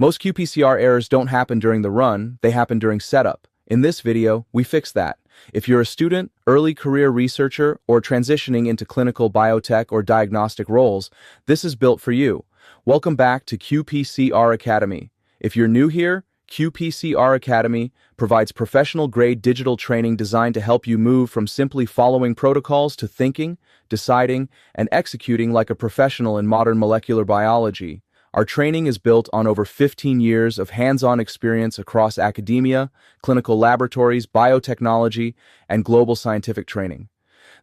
Most QPCR errors don't happen during the run, they happen during setup. In this video, we fix that. If you're a student, early career researcher, or transitioning into clinical biotech or diagnostic roles, this is built for you. Welcome back to QPCR Academy. If you're new here, QPCR Academy provides professional-grade digital training designed to help you move from simply following protocols to thinking, deciding, and executing like a professional in modern molecular biology. Our training is built on over 15 years of hands-on experience across academia, clinical laboratories, biotechnology, and global scientific training.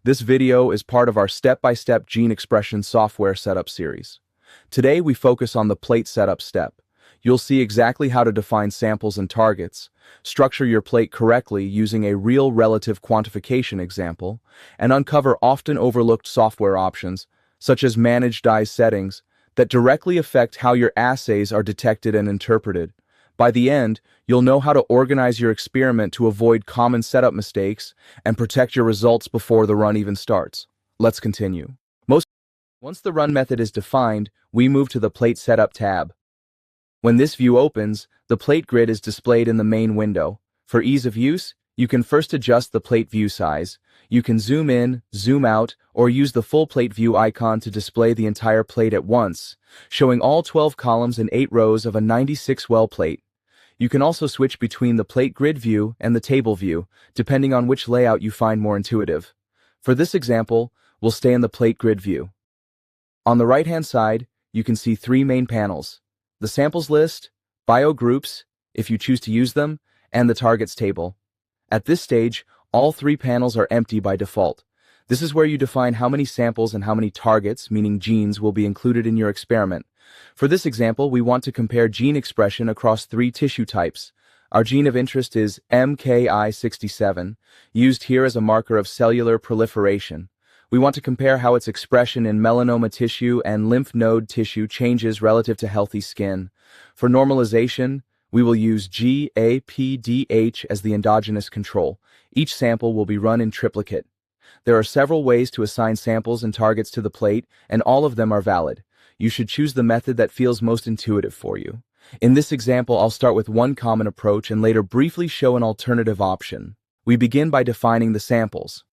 This video is part of our step-by-step gene expression software setup series. Today, we focus on the plate setup step. You'll see exactly how to define samples and targets, structure your plate correctly using a real relative quantification example, and uncover often overlooked software options, such as managed dye settings, that directly affect how your assays are detected and interpreted. By the end, you'll know how to organize your experiment to avoid common setup mistakes and protect your results before the run even starts. Let's continue. Once the run method is defined, we move to the Plate Setup tab. When this view opens, the plate grid is displayed in the main window. For ease of use, you can first adjust the plate view size. You can zoom in, zoom out, or use the full plate view icon to display the entire plate at once, showing all 12 columns and 8 rows of a 96-well plate. You can also switch between the plate grid view and the table view, depending on which layout you find more intuitive. For this example, we'll stay in the plate grid view. On the right-hand side, you can see 3 main panels: the samples list, bio groups, if you choose to use them, and the targets table. At this stage, all 3 panels are empty by default. This is where you define how many samples and how many targets, meaning genes, will be included in your experiment. For this example, we want to compare gene expression across 3 tissue types. Our gene of interest is MKI67, used here as a marker of cellular proliferation. We want to compare how its expression in melanoma tissue and lymph node tissue changes relative to healthy skin. For normalization, we will use GAPDH as the endogenous control. Each sample will be run in triplicate. There are several ways to assign samples and targets to the plate, and all of them are valid. You should choose the method that feels most intuitive for you. In this example, I'll start with one common approach and later briefly show an alternative option. We begin by defining the samples.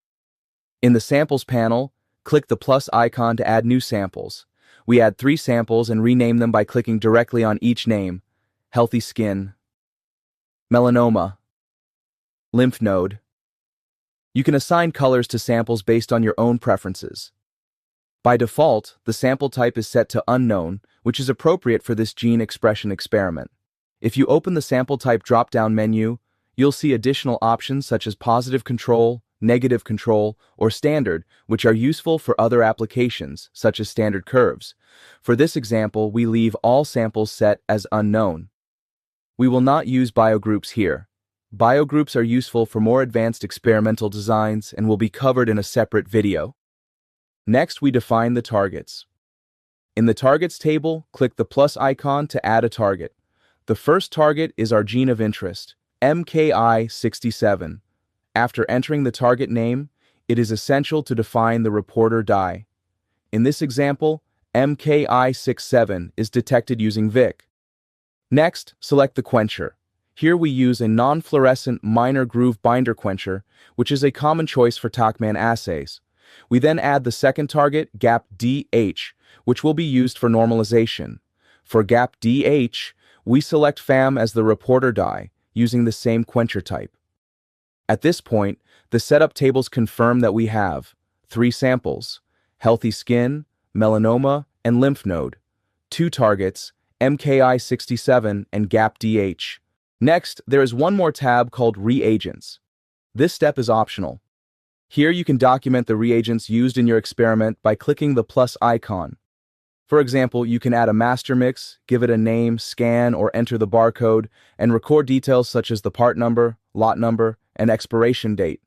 In the Samples panel, click the plus icon to add new samples. We add 3 samples and rename them by clicking directly on each name: healthy skin, melanoma, lymph node. You can assign colors to samples based on your own preferences. By default, the sample type is set to unknown, which is appropriate for this gene expression experiment. If you open the sample type drop-down menu, you'll see additional options such as positive control, negative control, or standard, which are useful for other applications, such as standard curves. For this example, we leave all samples set as unknown. We will not use biogroups here. Biogroups are useful for more advanced experimental designs and will be covered in a separate video. Next, we define the targets. In the Targets table, click the plus icon to add a target. The first target is our gene of interest, MKI67. After entering the target name, it is essential to define the reporter dye. In this example, MKI67 is detected using VIC. Next, select the quencher. Here we use a non-fluorescent minor groove binder quencher, which is a common choice for Tachman assays. We then add the second target, GAPDH, which will be used for normalization. For GAPDH, we select FAM as the reporter dye, using the same quencher type. At this point, the setup tables confirm that we have 3 samples: healthy skin, melanoma, and lymph node, 2 targets, MKI67 and GAPDH. Next, there is one more tab called Reagents. This step is optional. Here you can document the reagents used in your experiment by clicking the plus icon. For example, you can add a master mix, give it a name, scan, or enter the barcode, and record details such as the part number, lot number, and expiration date.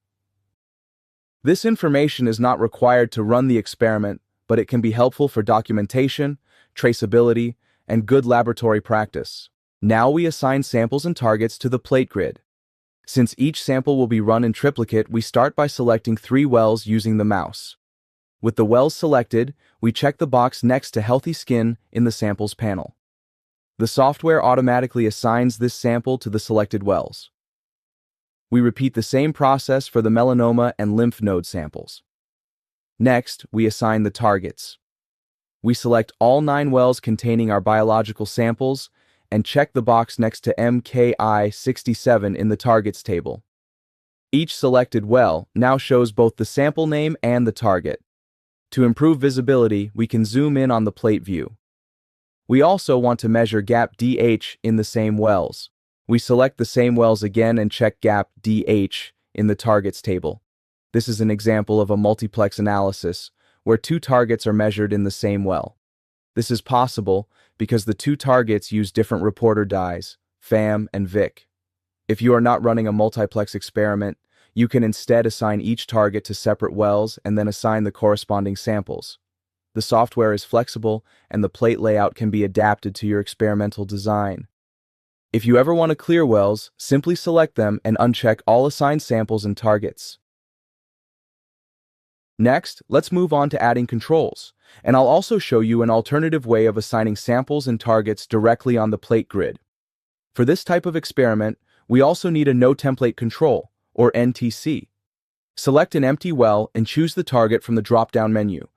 This information is not required to run the experiment, but it can be helpful for documentation, traceability, and good laboratory practice. Now we assign samples and targets to the plate grid. Since each sample will be run in triplicate, we start by selecting 3 wells using the mouse. With the wells selected, we check the box next to healthy skin in the Samples panel. The software automatically assigns this sample to the selected wells. We repeat the same process for the melanoma and lymph node samples. Next, we assign the targets. We select all 9 wells containing our biological samples and check the box next to MKI67 in the targets table. Each selected well now shows both the sample name and the target. To improve visibility, we can zoom in on the plate view. We also want to measure gap DH in the same wells. We select the same wells again and check gap DH in the targets table. This is an example of a multiplex analysis where 2 targets are measured in the same well. This is possible because the 2 targets use different reporter dyes, FAM and VIC. If you are not running a multiplex experiment, you can instead assign each target to separate wells and then assign the corresponding samples. The software is flexible and the plate layout can be adapted to your experimental design. If you ever want to clear wells, simply select them and uncheck all assigned samples and targets. Next, let's move on to adding controls, and I'll also show you an alternative way of assigning samples and targets directly on the plate grid. For this type of experiment, we also need a No Template Control, or NTC. Select an empty well and choose the target from the drop-down menu.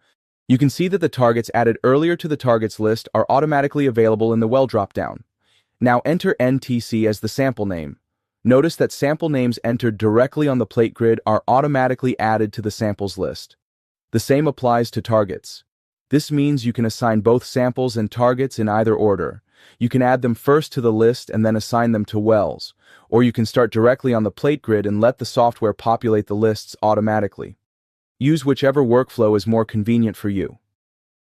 You can see that the targets added earlier to the targets list are automatically available in the well drop-down. Now enter NTC as the sample name. Notice that sample names entered directly on the plate grid are automatically added to the samples list. The same applies to targets. This means you can assign both samples and targets in either order. You can add them first to the list and then assign them to wells, or you can start directly on the plate grid and let the software populate the lists automatically. Use whichever workflow is more convenient for you.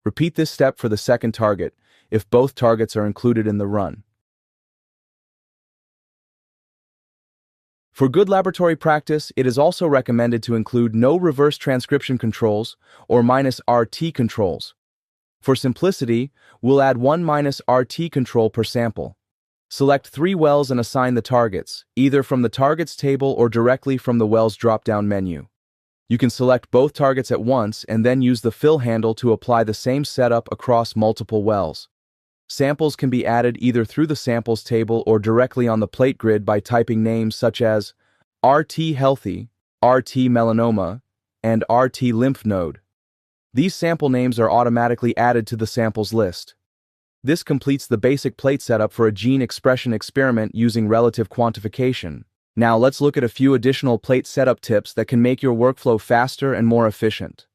Repeat this step for the second target, if both targets are included in the run. For good laboratory practice, it is also recommended to include no reverse transcription controls or -RT controls. For simplicity, we'll add one -RT control per sample. Select 3 wells and assign the targets, either from the targets table or directly from the wells drop-down menu. You can select both targets at once and then use the fill handle to apply the same setup across multiple wells. Samples can be added either through the samples table or directly on the plate grid by typing names such as RT Healthy, RT Melanoma, and RT Lymph Node. These sample names are automatically added to the samples list. This completes the basic plate setup for a gene expression experiment using relative quantification. Now let's look at a few additional plate setup tips that can make your workflow faster and more efficient.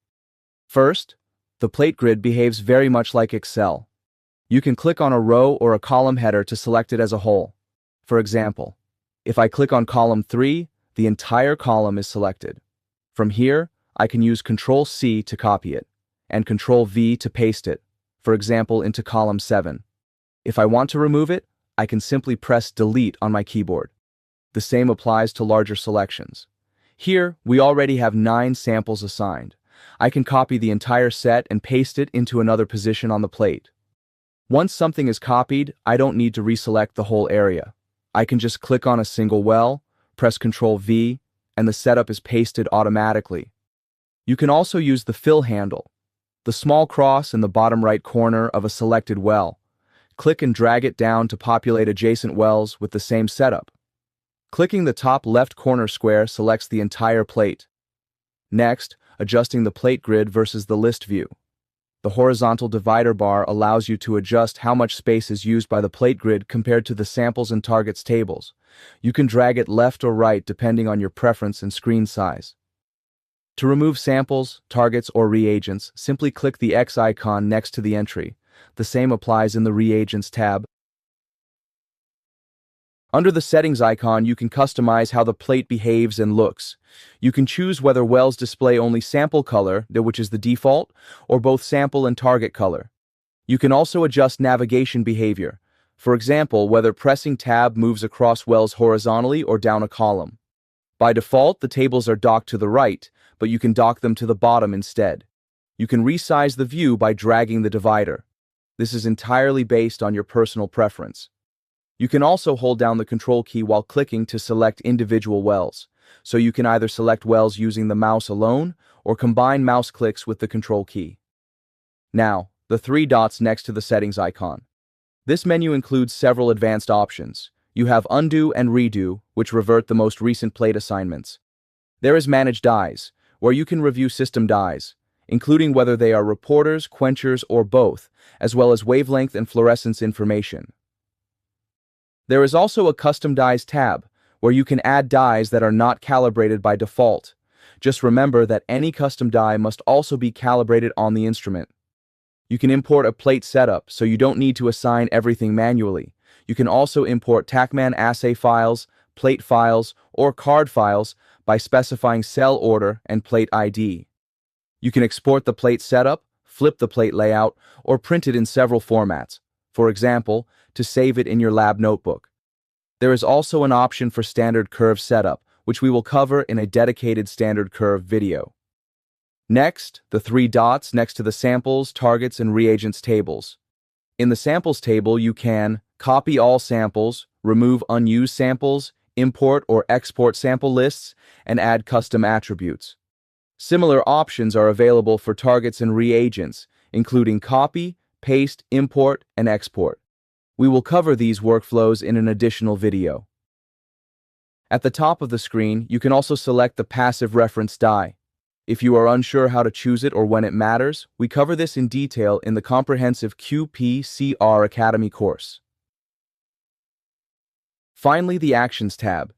First, the plate grid behaves very much like Excel. You can click on a row or a column header to select it as a whole. For example, if I click on column 3, the entire column is selected. From here, I can use Ctrl+C to copy it, and Ctrl+V to paste it, for example into column 7. If I want to remove it, I can simply press Delete on my keyboard. The same applies to larger selections. Here, we already have 9 samples assigned. I can copy the entire set and paste it into another position on the plate. Once something is copied, I don't need to reselect the whole area. I can just click on a single well, press Ctrl+V, and the setup is pasted automatically. You can also use the fill handle, the small cross in the bottom right corner of a selected well. Click and drag it down to populate adjacent wells with the same setup. Clicking the top left corner square selects the entire plate. Next, adjusting the plate grid versus the list view. The horizontal divider bar allows you to adjust how much space is used by the plate grid compared to the samples and targets tables. You can drag it left or right depending on your preference and screen size. To remove samples, targets, or reagents, simply click the X icon next to the entry. The same applies in the Reagents tab. Under the Settings icon, you can customize how the plate behaves and looks. You can choose whether wells display only sample color, which is the default, or both sample and target color. You can also adjust navigation behavior. For example, whether pressing Tab moves across wells horizontally or down a column. By default, the tables are docked to the right, but you can dock them to the bottom instead. You can resize the view by dragging the divider. This is entirely based on your personal preference. You can also hold down the Control key while clicking to select individual wells, so you can either select wells using the mouse alone or combine mouse clicks with the Control key. Now, the 3 dots next to the Settings icon. This menu includes several advanced options. You have Undo and Redo, which revert the most recent plate assignments. There is Manage Dyes, where you can review system dyes, including whether they are reporters, quenchers, or both, as well as wavelength and fluorescence information. There is also a Custom Dyes tab, where you can add dyes that are not calibrated by default. Just remember that any custom dye must also be calibrated on the instrument. You can import a plate setup, so you don't need to assign everything manually. You can also import TACMAN assay files, plate files, or card files by specifying cell order and plate ID. You can export the plate setup, flip the plate layout, or print it in several formats, for example, to save it in your lab notebook. There is also an option for standard curve setup, which we will cover in a dedicated standard curve video. Next, the three dots next to the samples, targets, and reagents tables. In the samples table, you can copy all samples, remove unused samples, import or export sample lists, and add custom attributes. Similar options are available for targets and reagents, including copy, paste, import, and export. We will cover these workflows in an additional video. At the top of the screen, you can also select the passive reference dye. If you are unsure how to choose it or when it matters, we cover this in detail in the comprehensive QPCR Academy course. Finally, the Actions tab.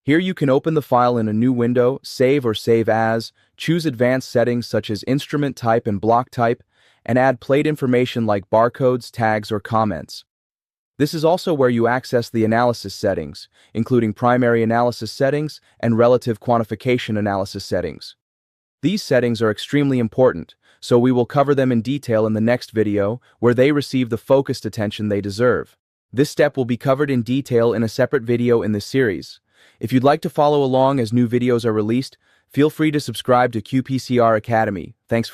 Here you can open the file in a new window, save or save as, choose advanced settings such as instrument type and block type, and add plate information like barcodes, tags, or comments. This is also where you access the analysis settings, including primary analysis settings and relative quantification analysis settings. These settings are extremely important, so we will cover them in detail in the next video, where they receive the focused attention they deserve. This step will be covered in detail in a separate video in this series. If you'd like to follow along as new videos are released, feel free to subscribe to QPCR Academy. Thanks for watching.